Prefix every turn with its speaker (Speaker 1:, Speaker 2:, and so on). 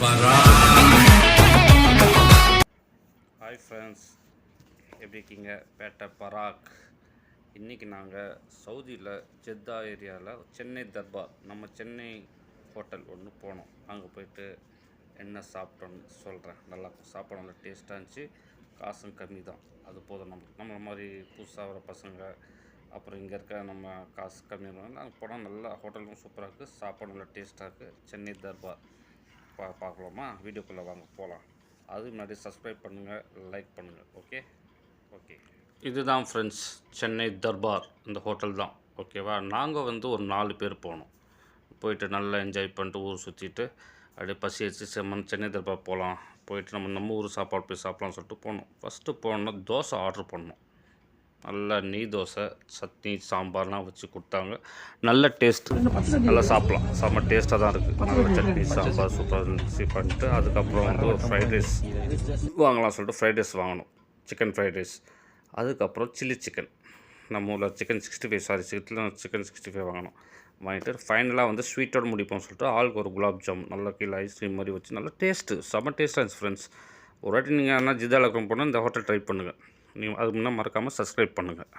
Speaker 1: Hi friends, எப்படி இருக்கீங்க? பேட்டை பராக். இன்றைக்கி நாங்கள் சவுதியில் ஜெத்தா ஏரியாவில் சென்னை தர்பார், நம்ம சென்னை ஹோட்டல் ஒன்று போனோம். அங்கே போயிட்டு என்ன சாப்பிட்டோன்னு சொல்கிறேன். நல்லா சாப்பாடு நல்லா டேஸ்ட்டாக இருந்துச்சு, காசும் கம்மி தான். அது போதும். நம்மளை மாதிரி புதுசாக வர பசங்க, அப்புறம் இங்கே இருக்க நம்ம காசு கம்மியாக நாங்கள் போனால் நல்லா ஹோட்டலும் சூப்பராக இருக்குது, சாப்பாடு நல்லா டேஸ்ட்டாக இருக்குது. சென்னை தர்பார் பார்க்கலாமா? வீடியோக்குள்ளே வாங்க போகலாம். அது முன்னாடி சப்ஸ்கிரைப் பண்ணுங்கள், லைக் பண்ணுங்கள். ஓகே. இதுதான் ஃப்ரெண்ட்ஸ் சென்னை தர்பார், இந்த ஹோட்டல் தான். ஓகேவா? நாங்கள் ஒரு 4 பேர் போனோம். போயிட்டு நல்லா என்ஜாய் பண்ணிட்டு ஊர் சுற்றிட்டு அப்படியே பசி வச்சு சென்னை தர்பார் போகலாம், போயிட்டு நம்ம ஊர் சாப்பாடு போய் சாப்பிட்லான்னு சொல்லிட்டு போனோம். ஃபஸ்ட்டு போனோம், தோசை ஆர்டர் பண்ணோம். நல்லா நெய் தோசை, சட்னி, சாம்பார்லாம் வச்சு கொடுத்தாங்க. நல்ல டேஸ்ட்டு, நல்லா சாப்பிட்லாம். செம்ம டேஸ்ட்டாக தான் இருக்குது. நல்ல சட்னி சாம்பார் சூப்பராக இருந்துச்சு பண்ணிட்டு அதுக்கப்புறம் ஒரு ஃப்ரைட் ரைஸ் வாங்கலாம் சொல்லிட்டு ஃப்ரைட் ரைஸ் வாங்கினோம், சிக்கன் ஃப்ரைட் ரைஸ். அதுக்கப்புறம் சில்லி சிக்கன், நம்ம ஊரில் சிக்கன் 65 சிக்கன் 65 வாங்கினோம். வாங்கிட்டு ஃபைனலாக ஸ்வீட்டோடு முடிப்போம்னு சொல்லிட்டு ஆளுக்கு ஒரு குலாப் ஜாமுன், நல்லா கீழே ஐஸ்கிரீம் மாதிரி வச்சு நல்லா டேஸ்ட்டு, செம்ம டேஸ்ட்டாக இருந்துச்சு ஃப்ரெண்ட்ஸ். ஒரு வாட்டி நீங்கள் ஆனால் ஜிதாவில் போனால் இந்த ஹோட்டல் ட்ரை பண்ணுங்கள். நீங்கள் அதுக்கு முன்னே மறக்காமல் சப்ஸ்கிரைப் பண்ணுங்கள்.